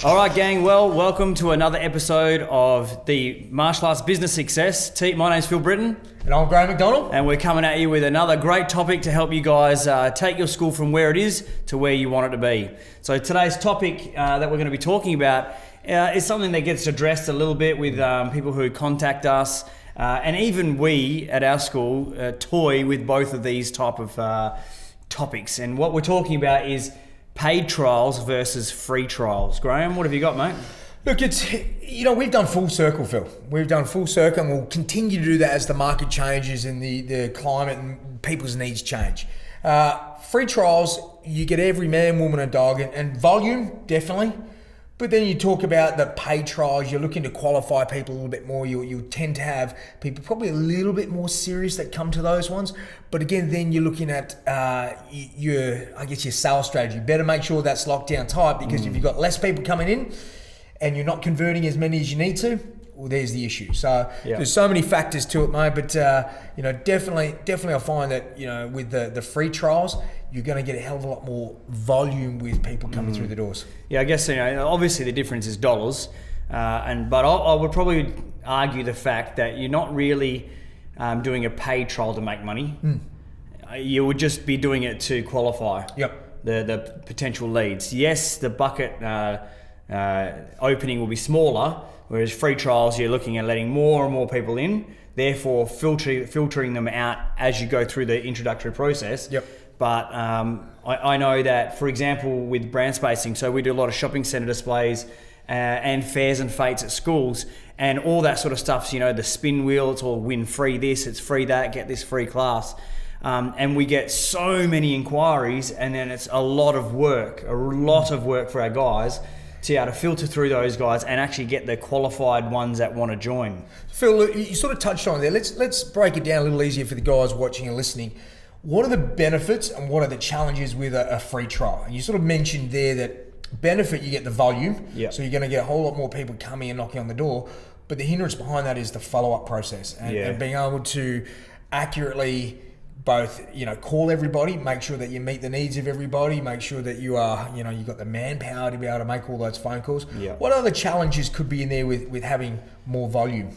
All right, gang. Well, welcome to another episode of the Martial Arts Business Success. My name's Phil Britton. And I'm Graham McDonald. And we're coming at you with another great topic to help you guys take your school from where it is to where you want it to be. So today's topic that we're going to be talking about is something that gets addressed a little bit with people who contact us. And even we at our school toy with both of these type of topics. And what we're talking about is paid trials versus free trials. Graham, what have you got, mate? Look, we've done full circle, Phil. We've done full circle, and we'll continue to do that as the market changes and the climate and people's needs change. Free trials, you get every man, woman, and dog, and volume, definitely. But then you talk about the paid trials, you're looking to qualify people a little bit more. You tend to have people probably a little bit more serious that come to those ones. But again, then you're looking at your sales strategy. Better make sure that's locked down tight, because if you've got less people coming in and you're not converting as many as you need to, well, there's the issue. So There's so many factors to it, mate. But definitely I find that with the free trials, you're going to get a hell of a lot more volume with people coming through the doors. Yeah, I guess obviously the difference is dollars, but I would probably argue the fact that you're not really doing a paid trial to make money. You would just be doing it to qualify the potential leads. Yes, the bucket opening will be smaller, whereas free trials you're looking at letting more and more people in, therefore filtering them out as you go through the introductory process. But I know that, for example, with brand spacing, so we do a lot of shopping centre displays and fairs and fates at schools, and all that sort of stuff. The spin wheel, it's all win free this, it's free that, get this free class. And we get so many inquiries, and then it's a lot of work for our guys to be able to filter through those guys and actually get the qualified ones that want to join. Phil, you sort of touched on it there. Let's break it down a little easier for the guys watching and listening. What are the benefits and what are the challenges with a free trial? And you sort of mentioned there that benefit, you get the volume. So you're going to get a whole lot more people coming and knocking on the door. But the hindrance behind that is the follow-up process and being able to accurately both, call everybody, make sure that you meet the needs of everybody, make sure that you are, you've got the manpower to be able to make all those phone calls. What other challenges could be in there with having more volume?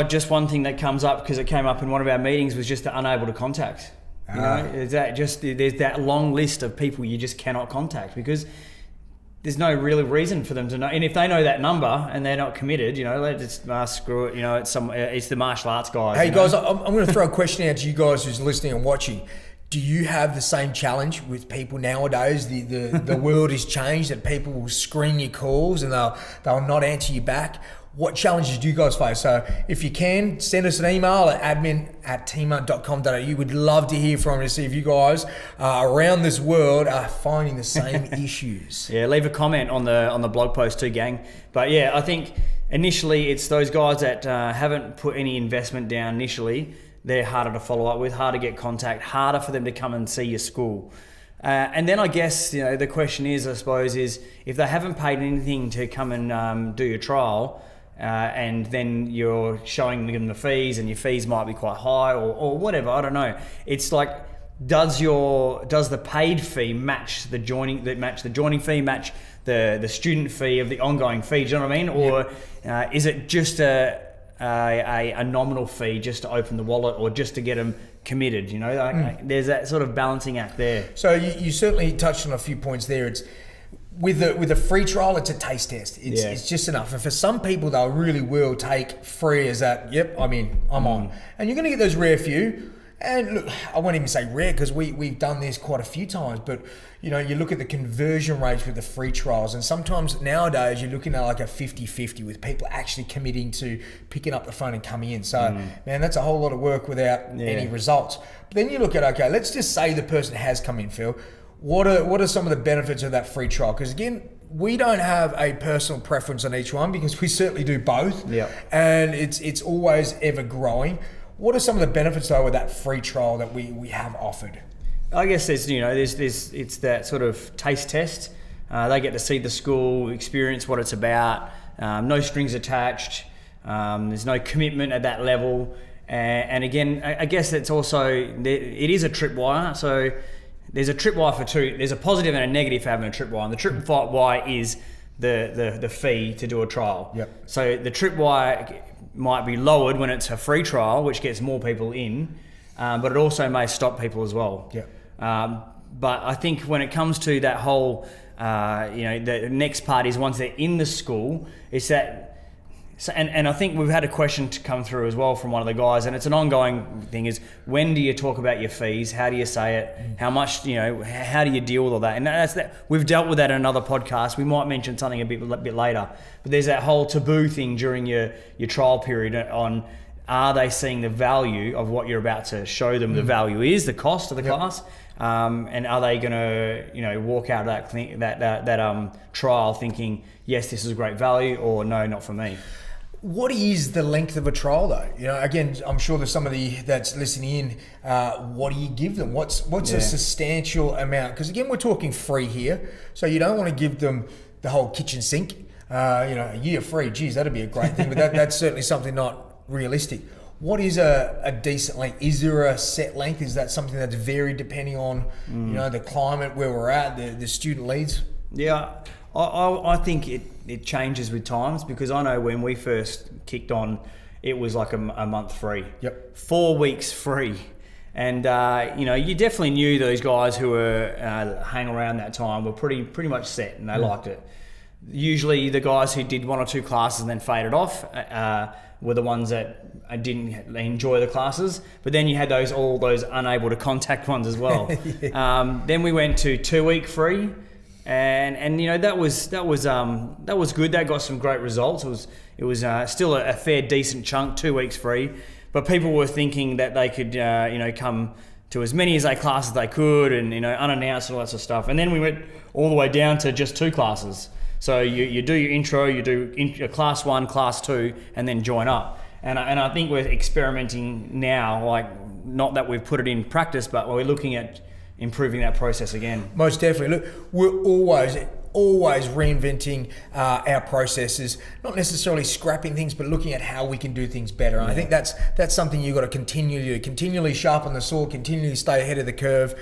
Just one thing that comes up, because it came up in one of our meetings, was just the unable to contact. There's that long list of people you just cannot contact because there's no real reason for them to know. And if they know that number and they're not committed, let's just screw it. It's the martial arts guys. Hey guys, I'm going to throw a question out to you guys who's listening and watching. Do you have the same challenge with people nowadays? The world has changed, that people will screen your calls and they'll not answer you back. What challenges do you guys face? So if you can, send us an email at admin@teama.com.au. We'd love to hear from you to see if you guys around this world are finding the same issues. Leave a comment on the blog post too, gang. But I think initially it's those guys that haven't put any investment down initially. They're harder to follow up with, harder to get contact, harder for them to come and see your school. And then I guess, the question is, I suppose, is if they haven't paid anything to come and do your trial, and then you're showing them the fees, and your fees might be quite high or whatever, I don't know. It's like, does the paid fee match the joining fee, match the student fee of the ongoing fee? Do you know what I mean? Or is it just a nominal fee just to open the wallet or just to get them committed? There's that sort of balancing act there. So you certainly touched on a few points there. It's with a free trial, it's a taste test. It's just enough. And for some people, they really will take free as that, yep, I'm in, I'm on. And you're going to get those rare few. And look, I won't even say rare, because we've done this quite a few times, but you look at the conversion rates with the free trials, and sometimes nowadays you're looking at like a 50-50 with people actually committing to picking up the phone and coming in. So man, that's a whole lot of work without any results. But then you look at, okay, let's just say the person has come in, Phil. What are some of the benefits of that free trial? Because again, we don't have a personal preference on each one, because we certainly do both. And it's always ever growing. What are some of the benefits though with that free trial that we have offered? I guess there's it's that sort of taste test. They get to see the school, experience what it's about. No strings attached. There's no commitment at that level. And again, I guess it's also, it is a tripwire. So there's a tripwire for two. There's a positive and a negative for having a tripwire. And the tripwire is the fee to do a trial. Yep. So the tripwire might be lowered when it's a free trial, which gets more people in, but it also may stop people as well. Yep. But I think when it comes to that whole, the next part is once they're in the school, it's that. So, and I think we've had a question to come through as well from one of the guys, and it's an ongoing thing, is when do you talk about your fees? How do you say it? How much, how do you deal with all that? And that's that. We've dealt with that in another podcast. We might mention something a bit later. But there's that whole taboo thing during your trial period on, are they seeing the value of what you're about to show them the value is, the cost of the class? And are they going to, walk out of that trial thinking, yes, this is great value, or no, not for me? What is the length of a trial though? Again, I'm sure there's somebody that's listening in. What do you give them? What's a substantial amount? Because again, we're talking free here, so you don't want to give them the whole kitchen sink. A year free, geez, that'd be a great thing, but that's certainly something not realistic. What is a decent length? Is there a set length? Is that something that's varied depending on the climate where we're at, the student leads? Yeah, I think it changes with times, because I know when we first kicked on, it was like a month free. Yep. 4 weeks free. And, you definitely knew those guys who were hanging around that time were pretty much set, and they liked it. Usually the guys who did 1 or 2 classes and then faded off were the ones that didn't enjoy the classes. But then you had all those unable to contact ones as well. Then we went to 2-week free. And that was good. That got some great results. It was still a fair decent chunk, 2 weeks free, but people were thinking that they could come to as many classes as they could, and unannounced and all that sort of stuff. And then we went all the way down to just 2 classes. So you do your intro, you do class 1, class 2, and then join up. And I think we're experimenting now, like, not that we've put it in practice, but we're looking at improving that process again. Most definitely. Look, we're always reinventing our processes, not necessarily scrapping things, but looking at how we can do things better. And I think that's something you've got to continually sharpen the sword, continually stay ahead of the curve,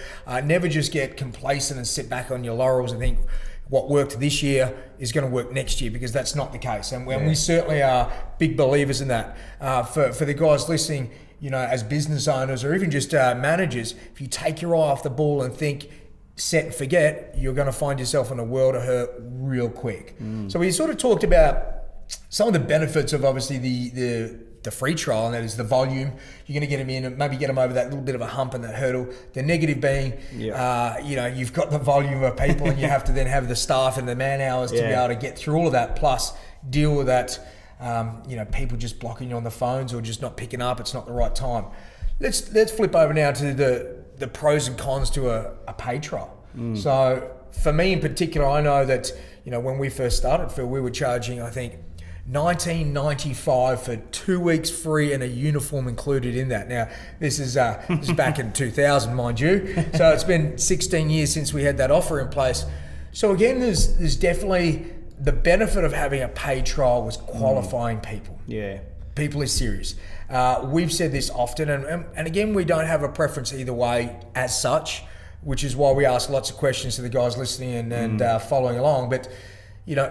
never just get complacent and sit back on your laurels and think what worked this year is going to work next year, because that's not the case. And we certainly are big believers in that. For the guys listening, as business owners or even just managers, if you take your eye off the ball and think set and forget, you're going to find yourself in a world of hurt real quick. So we sort of talked about some of the benefits of obviously the free trial, and that is the volume. You're going to get them in and maybe get them over that little bit of a hump and that hurdle. The negative being, you've got the volume of people and you have to then have the staff and the man hours to be able to get through all of that, plus deal with that. People just blocking you on the phones or just not picking up. It's not the right time. Let's flip over now to the pros and cons to a paid trial. So for me in particular, I know that when we first started, Phil, we were charging I think $19.95 for 2 weeks free and a uniform included in that. Now this is back in 2000, mind you. So it's been 16 years since we had that offer in place. So again, there's definitely the benefit of having a paid trial was qualifying people. Yeah. People is serious. We've said this often, and again, we don't have a preference either way as such, which is why we ask lots of questions to the guys listening and following along. But,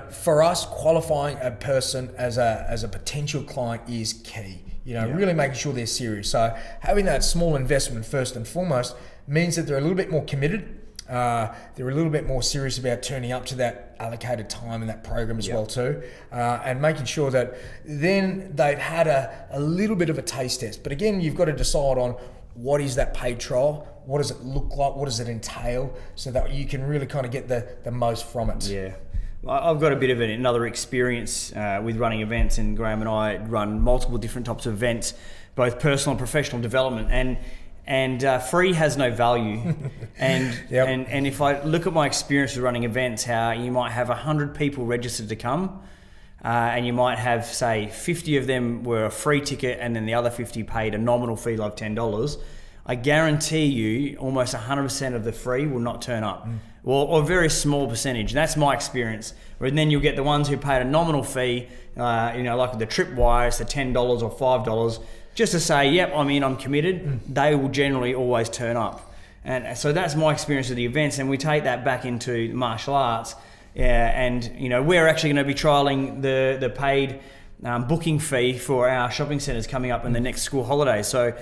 for us, qualifying a person as a potential client is key. Really making sure they're serious. So having that small investment first and foremost means that they're a little bit more committed. They're a little bit more serious about turning up to that allocated time in that program as well too, and making sure that then they've had a little bit of a taste test. But again, you've got to decide on what is that paid trial, what does it look like, what does it entail, so that you can really kind of get the most from it. Yeah. I've got a bit of another experience with running events, and Graham and I run multiple different types of events, both personal and professional development, and free has no value. And if I look at my experience with running events, how you might have 100 people registered to come, and you might have, say, 50 of them were a free ticket, and then the other 50 paid a nominal fee of $10. I guarantee you almost 100% of the free will not turn up. Or a very small percentage. That's my experience. And then you'll get the ones who paid a nominal fee, like the tripwire, it's the $10 or $5, just to say, yep, I'm committed. They will generally always turn up. And so that's my experience with the events. And we take that back into martial arts. and we're actually going to be trialing the paid booking fee for our shopping centres coming up in the next school holiday. So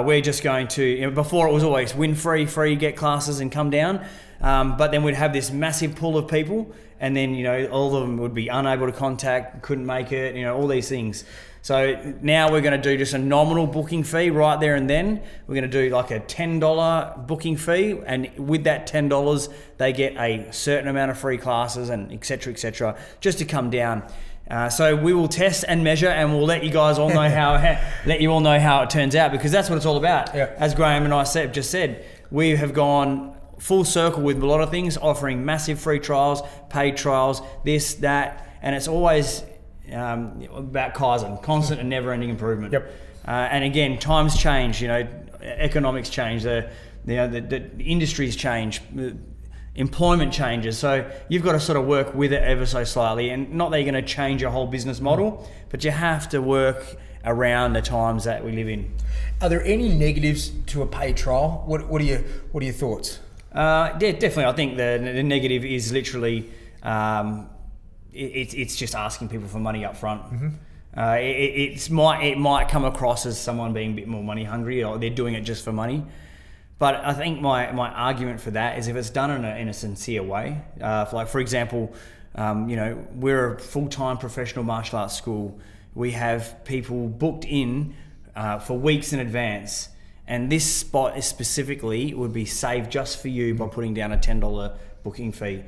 we're just going to, before it was always win free, get classes and come down. But then we'd have this massive pool of people, and then, all of them would be unable to contact, couldn't make it, all these things. So now we're going to do just a nominal booking fee right there and then. We're going to do like a $10 booking fee, and with that $10, they get a certain amount of free classes and et cetera, just to come down. So we will test and measure, and we'll let you guys all know how it turns out, because that's what it's all about. Yeah. As Graham and I just said, we have gone full circle with a lot of things, offering massive free trials, paid trials, this, that, and it's always about Kaizen, constant and never-ending improvement. Yep. And again, times change. Economics change. The industries change. Employment changes. So you've got to sort of work with it ever so slightly, and not that you're going to change your whole business model, but you have to work around the times that we live in. Are there any negatives to a paid trial? What are your thoughts? Yeah, definitely. I think the negative is literally it's just asking people for money up front. Mm-hmm. It might come across as someone being a bit more money hungry, or they're doing it just for money. But I think my argument for that is if it's done in a sincere way. For example, we're a full-time professional martial arts school. We have people booked in for weeks in advance, and this spot specifically would be saved just for you by putting down a $10 booking fee.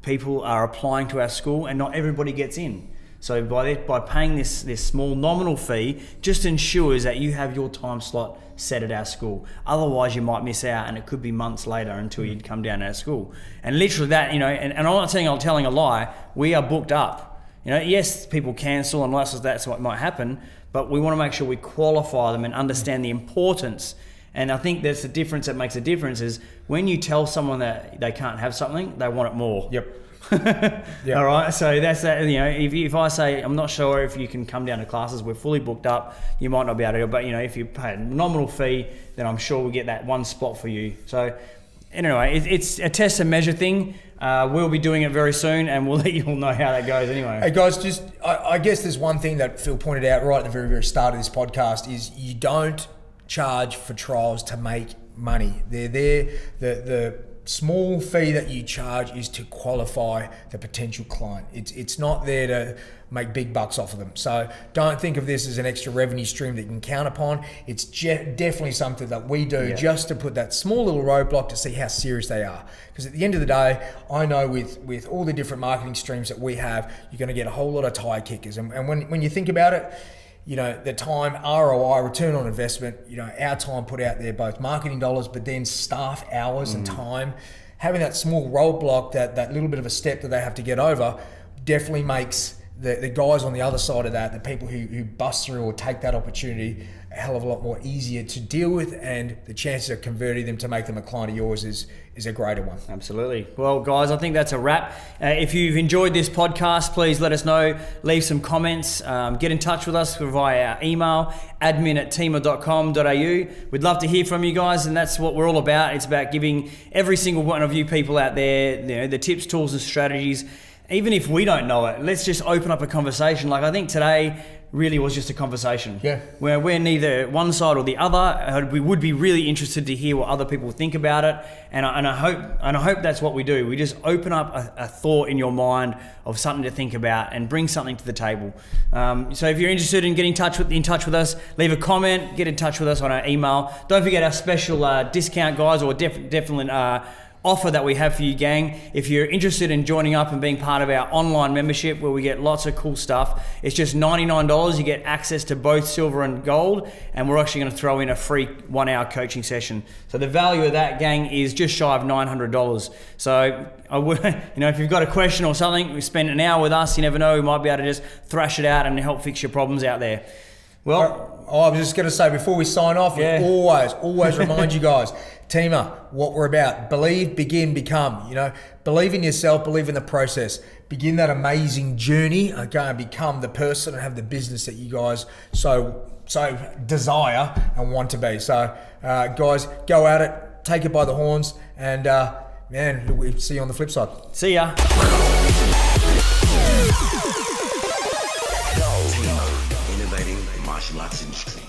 People are applying to our school, and not everybody gets in. So by paying this small nominal fee, just ensures that you have your time slot set at our school. Otherwise, you might miss out, and it could be months later until you'd come down to our school. And literally that, and I'm not saying I'm telling a lie. We are booked up. Yes, people cancel, and that's what might happen. But we want to make sure we qualify them and understand the importance. And I think that's the difference that makes a difference is when you tell someone that they can't have something, they want it more. Yep. Yep. All right. So that's that. If I say I'm not sure if you can come down to classes, we're fully booked up, you might not be able to. But if you pay a nominal fee, then I'm sure we'll get that one spot for you. So anyway, it's a test and measure thing. We'll be doing it very soon, and we'll let you all know how that goes anyway. Hey guys, I guess there's one thing that Phil pointed out right at the very, very start of this podcast is you don't charge for trials to make money. They're there. The small fee that you charge is to qualify the potential client. It's not there to make big bucks off of them. So don't think of this as an extra revenue stream that you can count upon. It's definitely something that we do just to put that small little roadblock to see how serious they are. Because at the end of the day, I know with all the different marketing streams that we have, you're going to get a whole lot of tire kickers. And when you think about it, the time ROI, return on investment, our time put out there, both marketing dollars, but then staff hours and time, having that small roadblock, that little bit of a step that they have to get over, definitely makes the guys on the other side of that, the people who bust through or take that opportunity, a hell of a lot more easier to deal with, and the chances of converting them to make them a client of yours is a greater one. Absolutely. Well, guys, I think that's a wrap. If you've enjoyed this podcast, please let us know. Leave some comments. Get in touch with us via our email, admin@teema.com.au. We'd love to hear from you guys, and that's what we're all about. It's about giving every single one of you people out there, the tips, tools, and strategies. Even if we don't know it, let's just open up a conversation. Like I think today really was just a conversation. Yeah. Where we're neither one side or the other. We would be really interested to hear what other people think about it, and I hope that's what we do. We just open up a thought in your mind of something to think about and bring something to the table. So if you're interested in getting in touch with us, leave a comment, get in touch with us on our email. Don't forget our special discount, guys, or definitely offer that we have for you, gang. If you're interested in joining up and being part of our online membership where we get lots of cool stuff, it's just $99. You get access to both silver and gold, and we're actually going to throw in a free 1-hour coaching session. So the value of that, gang, is just shy of $900. So I would, if you've got a question or something, spend an hour with us. You never know, we might be able to just thrash it out and help fix your problems out there. Well, I was just going to say before we sign off, always remind you guys, Teema, what we're about. Believe, begin, become. Believe in yourself, believe in the process. Begin that amazing journey, okay, and become the person and have the business that you guys so desire and want to be. So, guys, go at it, take it by the horns, and man, we'll see you on the flip side. See ya. Innovating the martial arts industry.